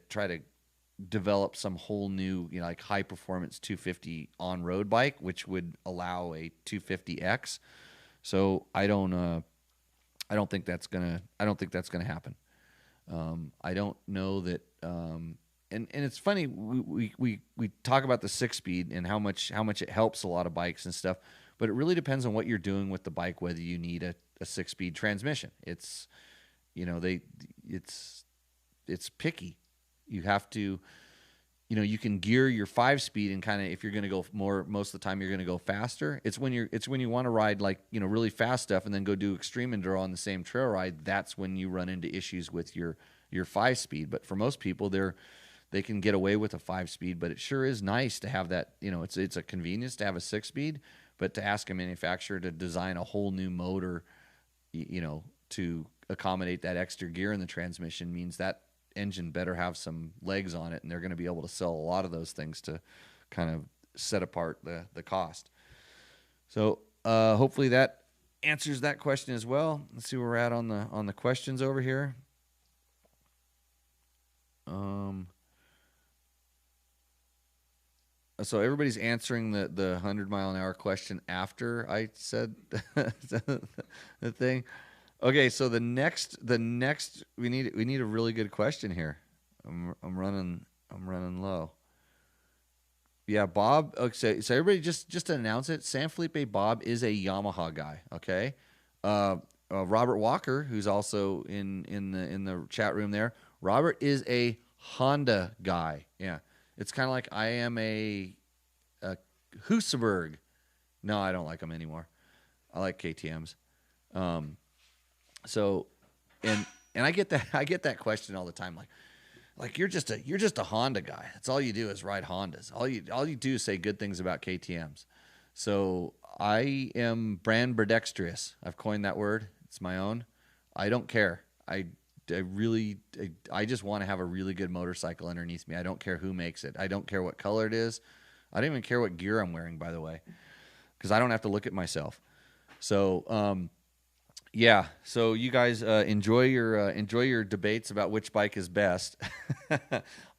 develop some whole new like high performance 250 on road bike, which would allow a 250X. So I don't think that's gonna happen. I don't know that. And it's funny, we talk about the 6-speed and how much it helps a lot of bikes and stuff, but it really depends on what you're doing with the bike, whether you need a 6-speed transmission. It's it's picky. You have to. You can gear your 5-speed and kind of, if you're going to go more, most of the time you're going to go faster. It's when you want to ride like, really fast stuff and then go do extreme enduro on the same trail ride. That's when you run into issues with your 5-speed. But for most people, they can get away with a 5-speed, but it sure is nice to have that, it's a convenience to have a 6-speed, but to ask a manufacturer to design a whole new motor, to accommodate that extra gear in the transmission means that engine better have some legs on it, and they're going to be able to sell a lot of those things to kind of set apart the cost. So hopefully that answers that question as well. Let's see where we're at on the questions over here. So everybody's answering the 100-mile-an-hour question after I said the thing. Okay, so the next we need a really good question here. I'm running low. Yeah, Bob. Okay, so everybody just to announce it, San Felipe Bob is a Yamaha guy. Okay, uh, Robert Walker, who's also in the chat room there. Robert is a Honda guy. Yeah, it's kind of like I am a Husaberg. No, I don't like them anymore. I like KTM's. Um, so, and I get that question all the time. Like you're just a Honda guy. That's all you do is ride Hondas. All you do is say good things about KTM's. So I am brand ambidextrous. I've coined that word. It's my own. I don't care. I just want to have a really good motorcycle underneath me. I don't care who makes it. I don't care what color it is. I don't even care what gear I'm wearing, by the way, because I don't have to look at myself. So yeah. So you guys enjoy your debates about which bike is best.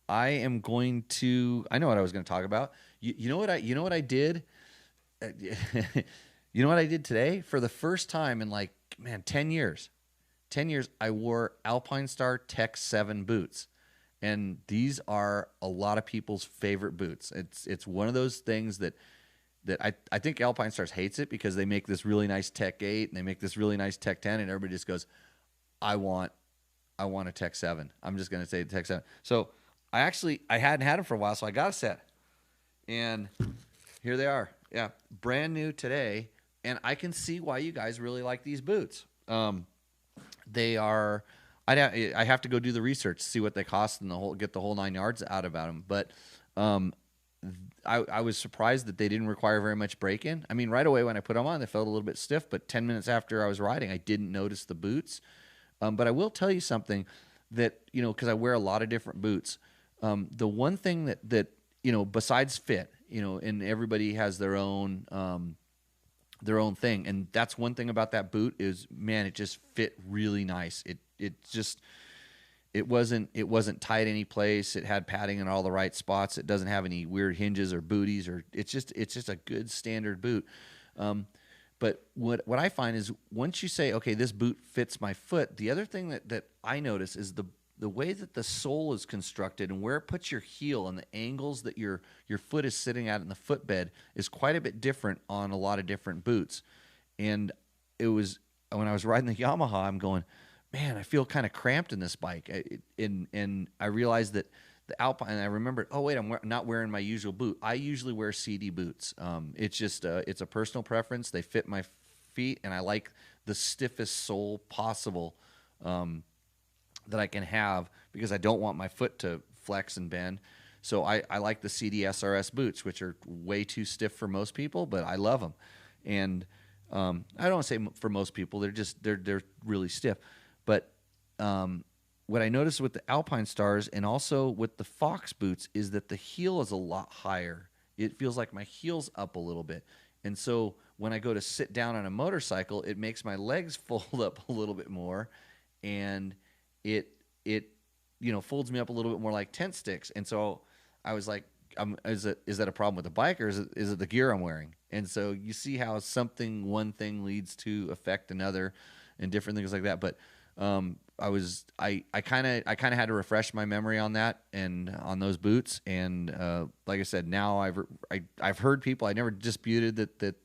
I am going to. I know what I was going to talk about. You know what I did. You know what I did today for the first time in like 10 years. 10 years I wore Alpine Star Tech 7 boots, and these are a lot of people's favorite boots. It's one of those things that I think Alpine Stars hates it because they make this really nice Tech 8 and they make this really nice Tech 10, and everybody just goes, I want a Tech 7. I'm just going to say Tech 7. So I hadn't had them for a while, so I got a set. And here they are. Yeah, brand new today, and I can see why you guys really like these boots. They are I have to go do the research, see what they cost and get the whole 9 yards out about them, but I was surprised that they didn't require very much break-in. I mean, right away when I put them on, they felt a little bit stiff, but 10 minutes after I was riding, I didn't notice the boots. But I will tell you something that, because I wear a lot of different boots. The one thing that besides fit, and everybody has their own thing, and that's one thing about that boot is, man, it just fit really nice. It wasn't tight any place. It had padding in all the right spots. It doesn't have any weird hinges or booties, or it's just a good standard boot. But what I find is once you say, okay, this boot fits my foot, the other thing that I notice is the way that the sole is constructed and where it puts your heel and the angles that your foot is sitting at in the footbed is quite a bit different on a lot of different boots. And it was when I was riding the Yamaha, I'm going, man, I feel kind of cramped in this bike. And I realized that the Alpine, and I remembered, oh, wait, I'm not wearing my usual boot. I usually wear CD boots. It's just, it's a personal preference. They fit my feet, and I like the stiffest sole possible that I can have because I don't want my foot to flex and bend. So I like the CD SRS boots, which are way too stiff for most people, but I love them. And I don't want to say for most people, they're really stiff. But what I noticed with the Alpine Stars and also with the Fox boots is that the heel is a lot higher. It feels like my heel's up a little bit. And so when I go to sit down on a motorcycle, it makes my legs fold up a little bit more, and it folds me up a little bit more like tent sticks. And so I was like, is that a problem with the bike, or is it the gear I'm wearing? And so you see how one thing leads to affect another and different things like that. But I kind of had to refresh my memory on that and on those boots. And like I said, now I've heard people. I never disputed that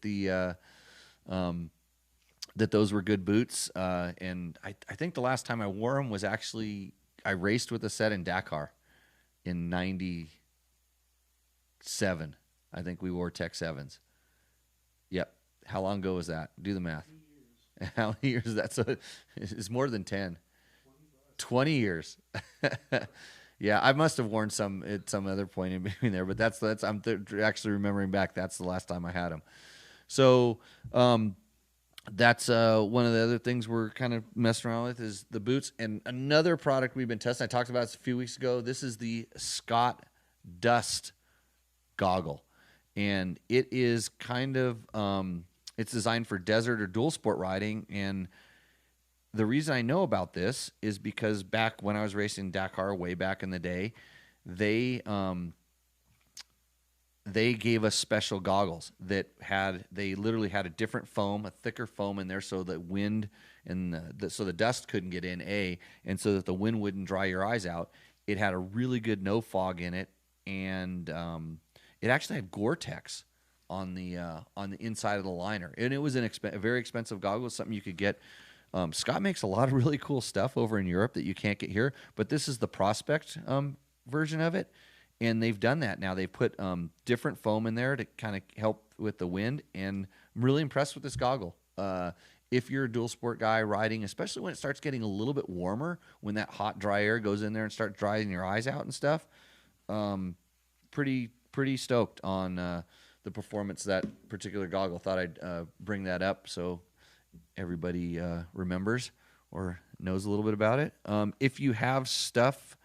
those were good boots. And I think the last time I wore them was actually I raced with a set in Dakar in '97. I think we wore Tech 7s. Yep. How long ago was that? Do the math. How many years is that? So it's more than 10. 20 years. Yeah, I must have worn some at some other point in between there, but that's I'm actually remembering back. That's the last time I had them. So that's one of the other things we're kind of messing around with is the boots. And another product we've been testing, I talked about this a few weeks ago. This is the Scott Dust goggle, and it is kind of it's designed for desert or dual sport riding. And the reason I know about this is because back when I was racing Dakar way back in the day, they gave us special goggles that they literally had a different foam, a thicker foam in there, so that wind and so the dust couldn't get in, and so that the wind wouldn't dry your eyes out. It had a really good no fog in it, and it actually had Gore-Tex on the inside of the liner, and it was a very expensive goggle. Something you could get. Scott makes a lot of really cool stuff over in Europe that you can't get here, but this is the Prospect version of it, and they've done that now. They put different foam in there to kind of help with the wind, and I'm really impressed with this goggle. If you're a dual sport guy riding, especially when it starts getting a little bit warmer, when that hot, dry air goes in there and starts drying your eyes out and stuff, pretty stoked on the performance of that particular goggle. Thought I'd bring that up so everybody remembers or knows a little bit about it. If you have stuff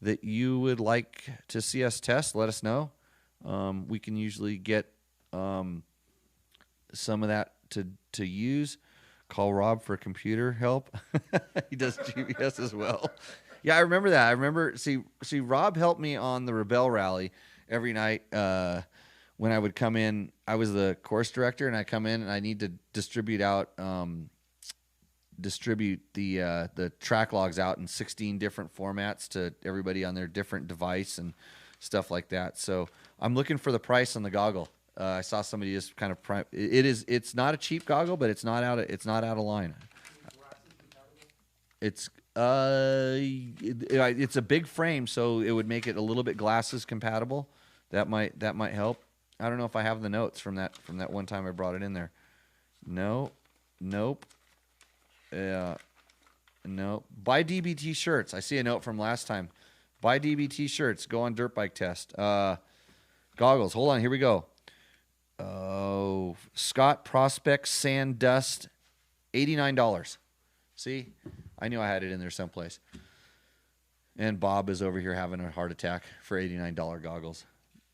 that you would like to see us test, let us know. We can usually get some of that to use. Call Rob for computer help. He does GPS as well. Yeah, I remember that. I remember see Rob helped me on the Rebel Rally every night when I would come in. I was the course director, and I come in and I need to distribute the track logs out in 16 different formats to everybody on their different device and stuff like that. So I'm looking for the price on the goggle. I saw somebody just kind of it's not a cheap goggle, but it's not out of line. It's it's a big frame, so it would make it a little bit glasses compatible. That might help. I don't know if I have the notes from that one time I brought it in there. No, nope. No. Buy DBT shirts. I see a note from last time. Buy DBT shirts. Go on dirt bike test. Goggles. Hold on. Here we go. Oh, Scott Prospect Sand Dust, $89. See, I knew I had it in there someplace. And Bob is over here having a heart attack for $89 goggles.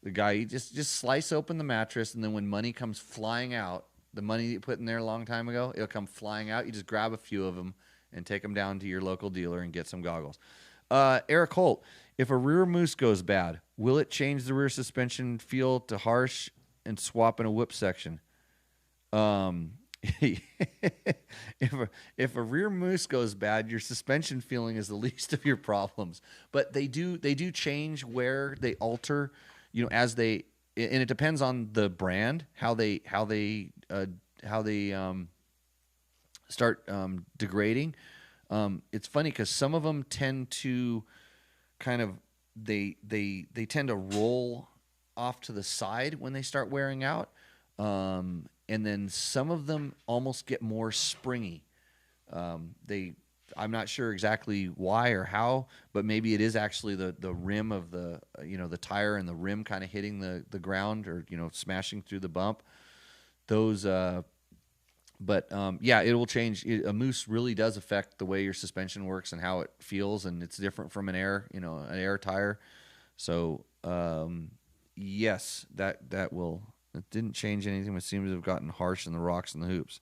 The guy, you just slice open the mattress, and then when money comes flying out, the money you put in there a long time ago, it'll come flying out. You just grab a few of them and take them down to your local dealer and get some goggles. Eric Holt, if a rear moose goes bad, will it change the rear suspension feel to harsh and swap in a whip section? If a rear moose goes bad, your suspension feeling is the least of your problems. But they do change where they alter, as they, and it depends on the brand how they start degrading. It's funny because some of them tend to kind of they tend to roll off to the side when they start wearing out, and then some of them almost get more springy. I'm not sure exactly why or how, but maybe it is actually the rim of the the tire and the rim kind of hitting the ground or smashing through the bump. Those but it will change. A moose really does affect the way your suspension works and how it feels, and it's different from an air tire. So yes, that will. It didn't change anything. It seems to have gotten harsh in the rocks and the hoops.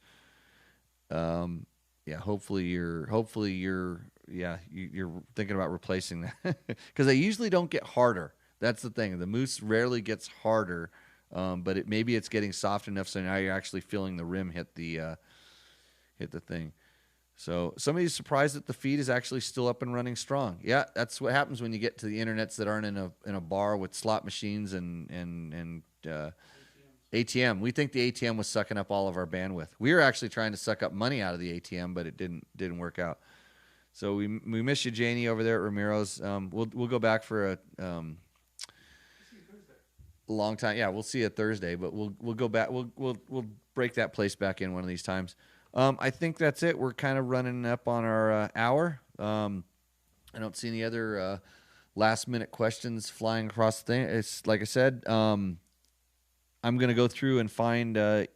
Hopefully you're thinking about replacing that because they usually don't get harder. That's the thing. The moose rarely gets harder, but maybe it's getting soft enough so now you're actually feeling the rim hit the thing. So somebody's surprised that the feed is actually still up and running strong. Yeah, that's what happens when you get to the internets that aren't in a bar with slot machines and ATM. We think the ATM was sucking up all of our bandwidth. We were actually trying to suck up money out of the ATM, but it didn't work out. So we miss you, Janie, over there at Ramiro's. We'll go back for a long time. Yeah, we'll see you Thursday, but we'll go back. We'll break that place back in one of these times. I think that's it. We're kind of running up on our hour. I don't see any other last minute questions flying across the thing. It's like I said. I'm going to go through and find the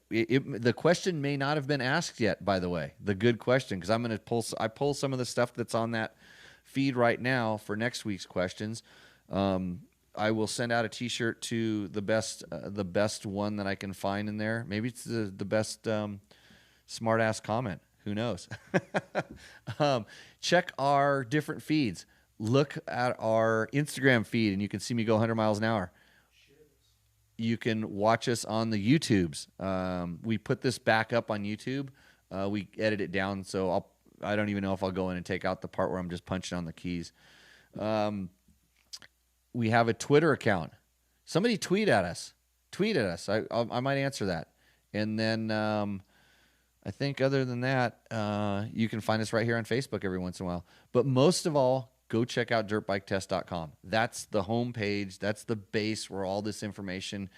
question may not have been asked yet, by the way, the good question, because I'm going to pull some of the stuff that's on that feed right now for next week's questions. I will send out a T-shirt to the best one that I can find in there. Maybe it's the best smart ass comment. Who knows? Check our different feeds. Look at our Instagram feed, and you can see me go 100 miles an hour. You can watch us on the YouTubes. We put this back up on YouTube. We edit it down, so I don't even know if I'll go in and take out the part where I'm just punching on the keys. we have a Twitter account. Somebody tweet at us. Tweet at us. I might answer that. And then I think other than that, you can find us right here on Facebook every once in a while. But most of all, go check out dirtbiketest.com. That's the homepage. That's the base where all this information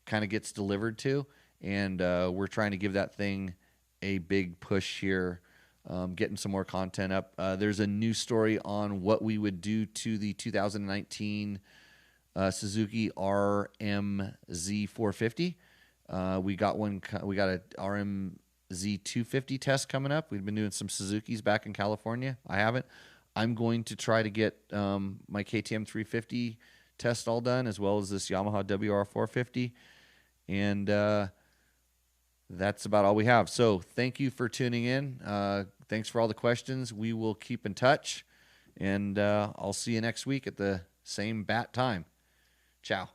kind of gets delivered to. And we're trying to give that thing a big push here, getting some more content up. There's a new story on what we would do to the 2019 Suzuki RMZ 450. We got a RMZ 250 test coming up. We've been doing some Suzukis back in California. I haven't. I'm going to try to get my KTM 350 test all done, as well as this Yamaha WR 450. And that's about all we have. So thank you for tuning in. Thanks for all the questions. We will keep in touch. And I'll see you next week at the same bat time. Ciao.